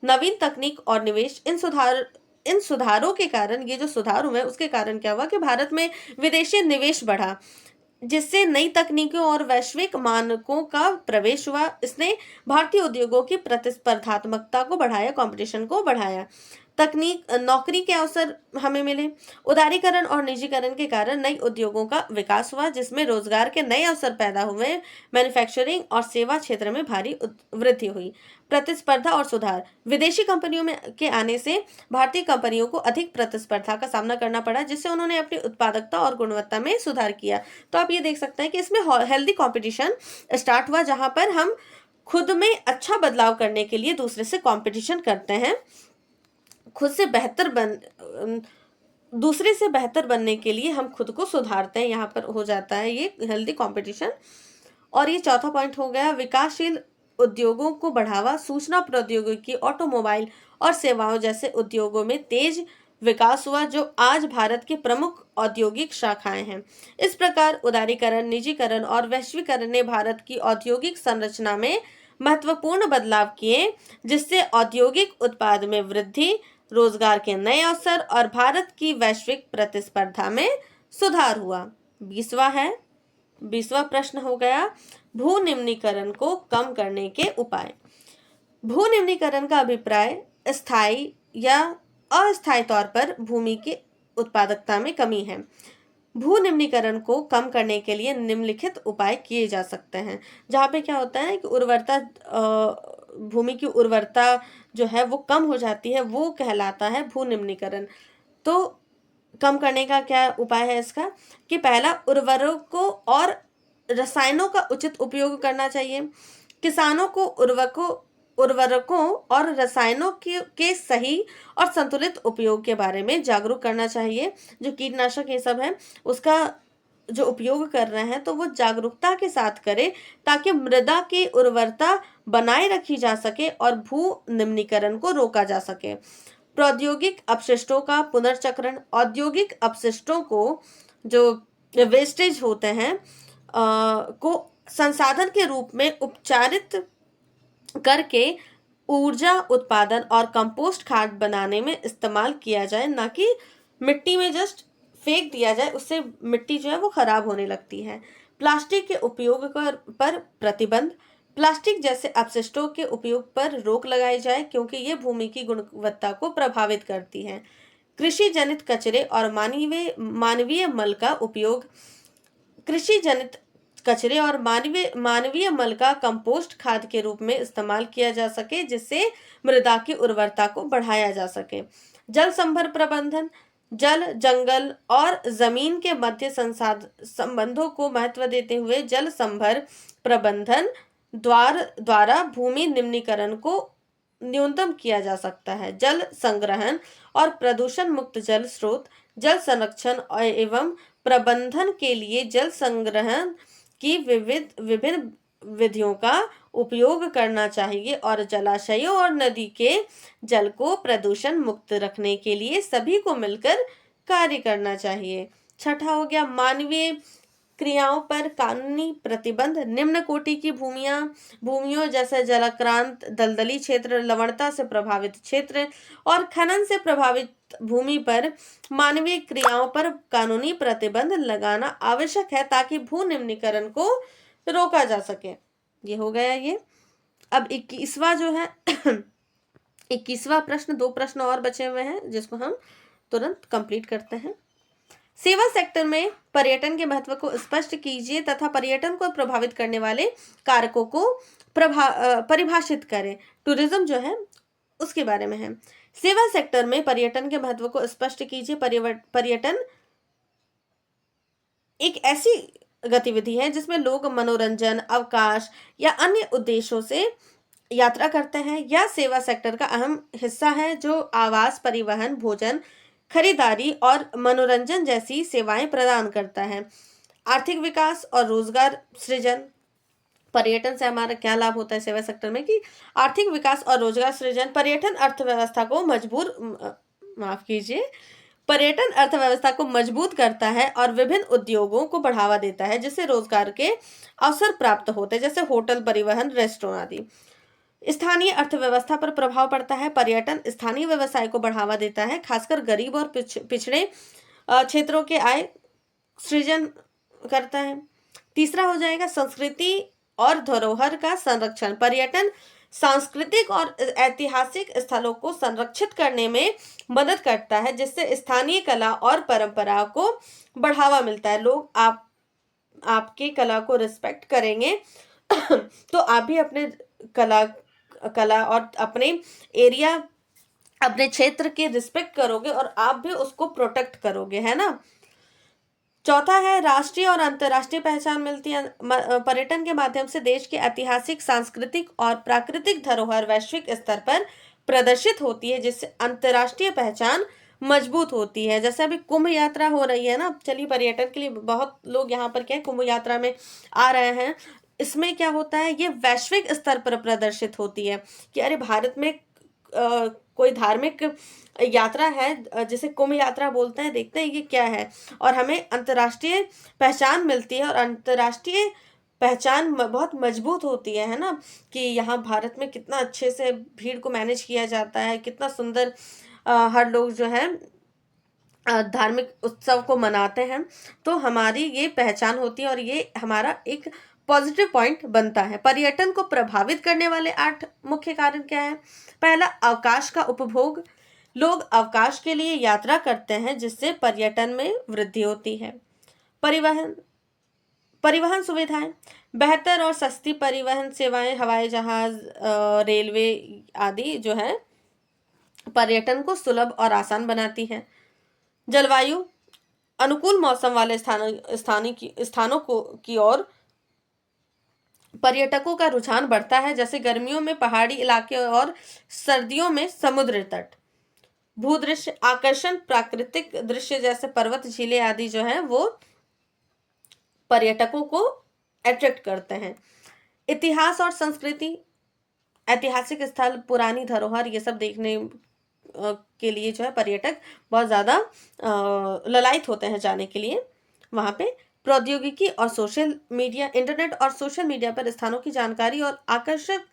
नवीन तकनीक और निवेश। इन सुधारों के कारण, ये जो सुधार हुए उसके कारण क्या हुआ कि भारत में विदेशी निवेश बढ़ा, जिससे नई तकनीकों और वैश्विक मानकों का प्रवेश हुआ। इसने भारतीय उद्योगों की प्रतिस्पर्धात्मकता को बढ़ाया, कंपटीशन को बढ़ाया। नौकरी के अवसर हमें मिले। उदारीकरण और निजीकरण के कारण नई उद्योगों का विकास हुआ, जिसमें रोजगार के नए अवसर पैदा हुए। मैन्युफैक्चरिंग और सेवा क्षेत्र में भारी वृद्धि हुई। प्रतिस्पर्धा और सुधार। विदेशी कंपनियों के आने से भारतीय कंपनियों को अधिक प्रतिस्पर्धा का सामना करना पड़ा, जिससे उन्होंने अपनी उत्पादकता और गुणवत्ता में सुधार किया। तो आप ये देख सकते हैं कि इसमें हेल्दी कंपटीशन स्टार्ट हुआ, जहां पर हम खुद में अच्छा बदलाव करने के लिए दूसरे से कंपटीशन करते हैं, दूसरे से बेहतर बनने के लिए हम खुद को सुधारते हैं। यहाँ पर हो जाता है ये हेल्दी कंपटीशन। और ये चौथा पॉइंट हो गया, विकासशील उद्योगों को बढ़ावा। सूचना प्रौद्योगिकी, ऑटोमोबाइल और सेवाओं जैसे उद्योगों में तेज विकास हुआ, जो आज भारत की प्रमुख औद्योगिक शाखाएं हैं। इस प्रकार उदारीकरण, निजीकरण और वैश्वीकरण ने भारत की औद्योगिक संरचना में महत्वपूर्ण बदलाव किए, जिससे औद्योगिक उत्पाद में वृद्धि, रोजगार के नए अवसर और भारत की वैश्विक प्रतिस्पर्धा में सुधार हुआ। 20वां प्रश्न हो गया, भू निम्नीकरण को कम करने के उपाय। भू निम्नीकरण का अभिप्राय स्थायी या अस्थायी तौर पर भूमि की उत्पादकता में कमी है। भू निम्नीकरण को कम करने के लिए निम्नलिखित उपाय किए जा सकते हैं। जहाँ पे क्या होता है कि भूमि की उर्वरता जो है वो कम हो जाती है, वो कहलाता है भू निम्नीकरण। तो कम करने का क्या उपाय है इसका, कि पहला, उर्वरकों और रसायनों का उचित उपयोग करना चाहिए। किसानों को उर्वरकों और रसायनों के सही और संतुलित उपयोग के बारे में जागरूक करना चाहिए। जो कीटनाशक ये सब है उसका जो उपयोग कर रहे हैं तो वो जागरूकता के साथ करें, ताकि मृदा की उर्वरता बनाए रखी जा सके और भू निम्नीकरण को रोका जा सके। प्रौद्योगिक अपशिष्टों का पुनर्चक्रण, औद्योगिक अपशिष्टों को जो वेस्टेज होते हैं को संसाधन के रूप में उपचारित करके ऊर्जा उत्पादन और कंपोस्ट खाद बनाने में इस्तेमाल किया जाए, ना कि मिट्टी में जस्ट फेंक दिया जाए, उससे मिट्टी जो है वो खराब होने लगती है। प्लास्टिक के उपयोग पर प्रतिबंध, प्लास्टिक जैसे अपशिष्टों के उपयोग पर रोक लगाई जाए, क्योंकि ये भूमि की गुणवत्ता को प्रभावित करती है। कृषि जनित कचरे और मानवीय मल का उपयोग, कृषि जनित कचरे और मानवीय मल का कंपोस्ट खाद के रूप में इस्तेमाल किया जा सके, जिससे मृदा की उर्वरता को बढ़ाया जा सके। जल संभर प्रबंधन, जल, जंगल और जमीन के मध्य संबंधों को महत्व देते हुए जल संभर प्रबंधन द्वारा भूमि निम्नीकरण को न्यूनतम किया जा सकता है। जल संग्रहण और प्रदूषण मुक्त जल स्रोत, जल संरक्षण एवं प्रबंधन के लिए जल संग्रहण की विभिन्न विधियों का उपयोग करना चाहिए और जलाशयों और नदी के जल को प्रदूषण मुक्त रखने के लिए सभी को मिलकर कार्य करना चाहिए। छठा हो गया, मानवीय क्रियाओं पर कानूनी प्रतिबंध। निम्न कोटि की भूमियों जैसे जलाक्रांत, दलदली क्षेत्र, लवणता से प्रभावित क्षेत्र और खनन से प्रभावित भूमि पर मानवीय क्रियाओं पर कानूनी प्रतिबंध लगाना आवश्यक है, ताकि भू निम्नीकरण को रोका जा सके। ये हो गया ये। अब 21वां जो है 21वां प्रश्न, 2 प्रश्न और बचे हुए हैं जिसको हम तुरंत कंप्लीट करते हैं। सेवा सेक्टर में पर्यटन के महत्व को स्पष्ट कीजिए तथा पर्यटन को प्रभावित करने वाले कारकों को परिभाषित करें। टूरिज्म जो है उसके बारे में है। सेवा सेक्टर में पर्यटन के महत्व को स्पष्ट कीजिए। पर्यटन एक ऐसी गतिविधि है जिसमें लोग मनोरंजन, अवकाश या अन्य उद्देश्यों से यात्रा करते हैं। यह सेवा सेक्टर का अहम हिस्सा है जो आवास, परिवहन, भोजन, खरीदारी और मनोरंजन जैसी सेवाएं प्रदान करता है। आर्थिक विकास और रोजगार सृजन, पर्यटन से हमारा क्या लाभ होता है सेवा सेक्टर में, कि आर्थिक विकास और रोजगार सृजन। पर्यटन अर्थव्यवस्था को मजबूत करता है और विभिन्न उद्योगों को बढ़ावा देता है, जिससे रोजगार के अवसर प्राप्त होते हैं, जैसे होटल, परिवहन, रेस्टोरेंट आदि। स्थानीय अर्थव्यवस्था पर प्रभाव पड़ता है। पर्यटन स्थानीय व्यवसाय को बढ़ावा देता है, खासकर गरीब और पिछड़े क्षेत्रों के आय सृजन करता है। तीसरा हो जाएगा संस्कृति और धरोहर का संरक्षण। पर्यटन सांस्कृतिक और ऐतिहासिक स्थलों को संरक्षित करने में मदद करता है, जिससे स्थानीय कला और परंपरा को बढ़ावा मिलता है। लोग आपके कला को रिस्पेक्ट करेंगे तो आप भी अपने कला और अपने एरिया, अपने क्षेत्र की रिस्पेक्ट करोगे और आप भी उसको प्रोटेक्ट करोगे, है ना। चौथा है राष्ट्रीय और अंतर्राष्ट्रीय पहचान मिलती है। पर्यटन के माध्यम से देश की ऐतिहासिक, सांस्कृतिक और प्राकृतिक धरोहर वैश्विक स्तर पर प्रदर्शित होती है, जिससे अंतर्राष्ट्रीय पहचान मजबूत होती है। जैसे अभी कुंभ यात्रा हो रही है ना, चलिए पर्यटन के लिए बहुत लोग यहाँ पर क्या है, कुंभ यात्रा में आ रहे हैं। इसमें क्या होता है, ये वैश्विक स्तर पर प्रदर्शित होती है कि अरे भारत में कोई धार्मिक यात्रा है जिसे कुंभ यात्रा बोलते हैं, देखते हैं ये क्या है, और हमें अंतर्राष्ट्रीय पहचान मिलती है। और अंतर्राष्ट्रीय पहचान बहुत मजबूत होती है ना, कि यहाँ भारत में कितना अच्छे से भीड़ को मैनेज किया जाता है, कितना सुंदर हर लोग जो है धार्मिक उत्सव को मनाते हैं, तो हमारी ये पहचान होती है और ये हमारा एक पॉजिटिव पॉइंट बनता है। पर्यटन को प्रभावित करने वाले 8 मुख्य कारण क्या है? पहला, अवकाश का उपभोग। लोग अवकाश के लिए यात्रा करते हैं, जिससे पर्यटन में वृद्धि होती है। परिवहन परिवहन सुविधाएं, बेहतर और सस्ती परिवहन सेवाएं, हवाई जहाज, रेलवे आदि जो है पर्यटन को सुलभ और आसान बनाती है। जलवायु, अनुकूल मौसम वाले स्थानों को की ओर पर्यटकों का रुझान बढ़ता है, जैसे गर्मियों में पहाड़ी इलाके और सर्दियों में समुद्र तट। भूदृश्य आकर्षण, प्राकृतिक दृश्य जैसे पर्वत, झीलें आदि जो है वो पर्यटकों को अट्रैक्ट करते हैं। इतिहास और संस्कृति, ऐतिहासिक स्थल, पुरानी धरोहर, ये सब देखने के लिए जो है पर्यटक बहुत ज़्यादा ललायत होते हैं जाने के लिए वहाँ पे। प्रौद्योगिकी और सोशल मीडिया, इंटरनेट और सोशल मीडिया पर स्थानों की जानकारी और आकर्षक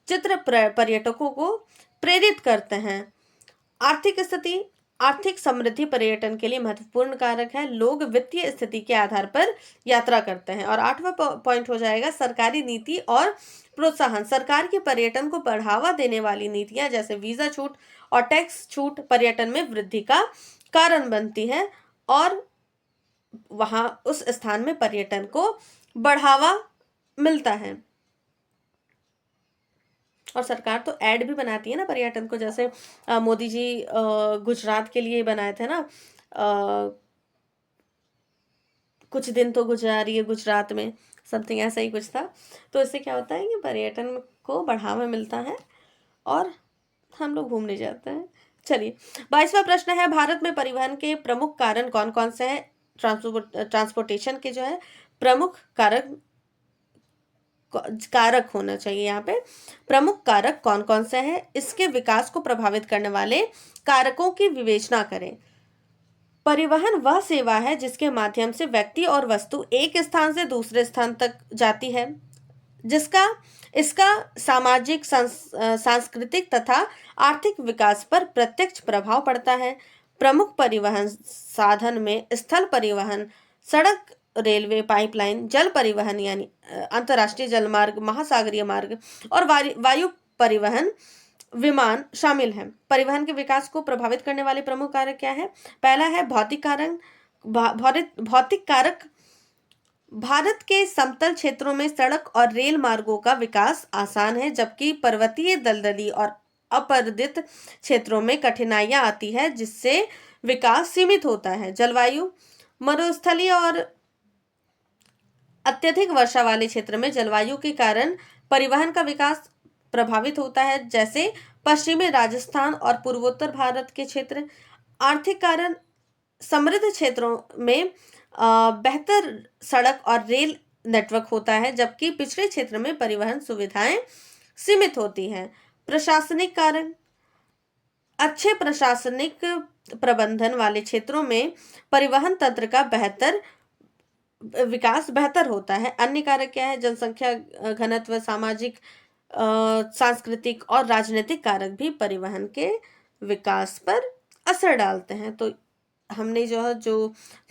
चित्र पर्यटकों को प्रेरित करते हैं। आर्थिक स्थिति, आर्थिक समृद्धि पर्यटन के लिए महत्वपूर्ण कारक है। लोग वित्तीय स्थिति के आधार पर यात्रा करते हैं। और 8वां पॉइंट हो जाएगा सरकारी नीति और प्रोत्साहन। सरकार की पर्यटन को बढ़ावा देने वाली नीतियां जैसे वीजा छूट और टैक्स छूट पर्यटन में वृद्धि का कारण बनती है और वहां उस स्थान में पर्यटन को बढ़ावा मिलता है। और सरकार तो ऐड भी बनाती है ना पर्यटन को, जैसे मोदी जी गुजरात के लिए बनाए थे ना, कुछ दिन तो गुजारिए गुजरात में, समथिंग ऐसा ही कुछ था। तो इससे क्या होता है कि पर्यटन को बढ़ावा मिलता है और हम लोग घूमने जाते हैं। चलिए 22वां प्रश्न है, भारत में परिवहन के प्रमुख कारण कौन कौन से हैं? ट्रांसपोर्टेशन के जो है प्रमुख कारक होना चाहिए यहाँ पे। प्रमुख कारक कौन कौन से हैं? इसके विकास को प्रभावित करने वाले कारकों की विवेचना करें। परिवहन वह सेवा है जिसके माध्यम से व्यक्ति और वस्तु एक स्थान से दूसरे स्थान तक जाती है, जिसका इसका सामाजिक, सांस्कृतिक तथा आर्थिक विकास पर प्रत्यक्ष प्रभाव पड़ता है। प्रमुख परिवहन साधन में स्थल परिवहन, सड़क, रेलवे, पाइपलाइन, जल परिवहन यानी अंतर्राष्ट्रीय जलमार्ग, महासागरीय मार्ग और वायु परिवहन, विमान शामिल हैं। परिवहन के विकास को प्रभावित करने वाले प्रमुख कारक क्या है? पहला है भौतिक कारक। भारत के समतल क्षेत्रों में सड़क और रेल मार्गों का विकास आसान है, जबकि पर्वतीय, दलदली और अपर्दित क्षेत्रों में कठिनाइयां आती है, जिससे विकास सीमित होता है। जलवायु, मरुस्थलीय और अत्यधिक वर्षा वाले क्षेत्र में जलवायु के कारण परिवहन का विकास प्रभावित होता है, जैसे पश्चिमी राजस्थान और पूर्वोत्तर भारत के क्षेत्र। आर्थिक कारण, समृद्ध क्षेत्रों में बेहतर सड़क और रेल नेटवर्क होता है, जबकि पिछड़े क्षेत्र में परिवहन सुविधाएं सीमित होती हैं। प्रशासनिक कारण, अच्छे प्रशासनिक प्रबंधन वाले क्षेत्रों में परिवहन तंत्र का विकास बेहतर होता है। अन्य कारक क्या है? जनसंख्या घनत्व, सामाजिक, सांस्कृतिक और राजनीतिक कारक भी परिवहन के विकास पर असर डालते हैं। तो हमने जो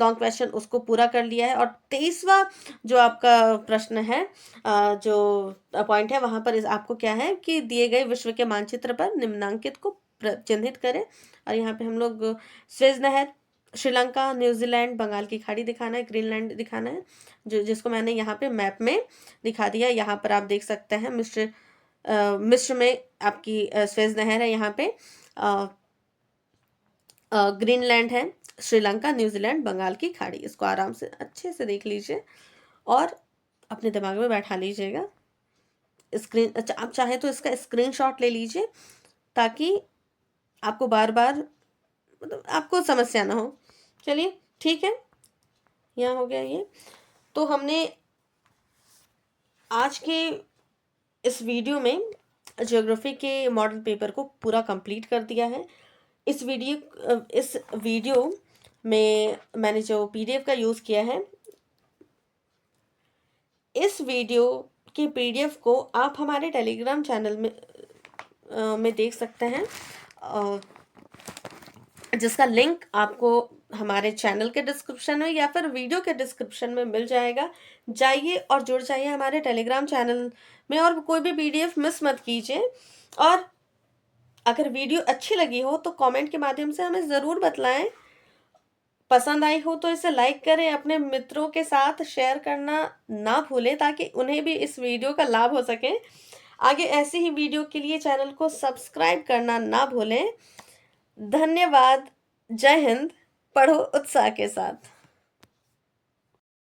लॉन्ग क्वेश्चन उसको पूरा कर लिया है। और 23वां जो आपका प्रश्न है, जो पॉइंट है, वहां पर आपको क्या है कि दिए गए विश्व के मानचित्र पर निम्नांकित को चिन्हित करें। और यहाँ पे हम लोग स्वेज नहर, श्रीलंका, न्यूजीलैंड, बंगाल की खाड़ी दिखाना है, ग्रीनलैंड दिखाना है, जिसको मैंने यहाँ पे मैप में दिखा दिया। यहाँ पर आप देख सकते हैं मिस्र में आपकी स्वेज नहर है, यहाँ पे ग्रीनलैंड है, श्रीलंका, न्यूजीलैंड, बंगाल की खाड़ी। इसको आराम से अच्छे से देख लीजिए और अपने दिमाग में बैठा लीजिएगा। अच्छा, आप चाहे तो इसका स्क्रीनशॉट ले लीजिए ताकि आपको बार बार मतलब आपको समस्या ना हो। चलिए ठीक है, यहाँ हो गया ये। तो हमने आज के इस वीडियो में ज्योग्राफी के मॉडल पेपर को पूरा कंप्लीट कर दिया है। इस वीडियो में मैंने जो PDF का यूज़ किया है, इस वीडियो के PDF को आप हमारे टेलीग्राम चैनल में देख सकते हैं। जिसका लिंक आपको हमारे चैनल के डिस्क्रिप्शन में या फिर वीडियो के डिस्क्रिप्शन में मिल जाएगा। जाइए और जुड़ जाइए हमारे टेलीग्राम चैनल में और कोई भी पीडीएफ मिस मत कीजिए। और अगर वीडियो अच्छी लगी हो तो कमेंट के माध्यम से हमें ज़रूर बतलाएं। पसंद आई हो तो इसे लाइक करें, अपने मित्रों के साथ शेयर करना ना भूलें ताकि उन्हें भी इस वीडियो का लाभ हो सके। आगे ऐसी ही वीडियो के लिए चैनल को सब्सक्राइब करना ना भूलें। धन्यवाद। जय हिंद। पढ़ो उत्साह के साथ।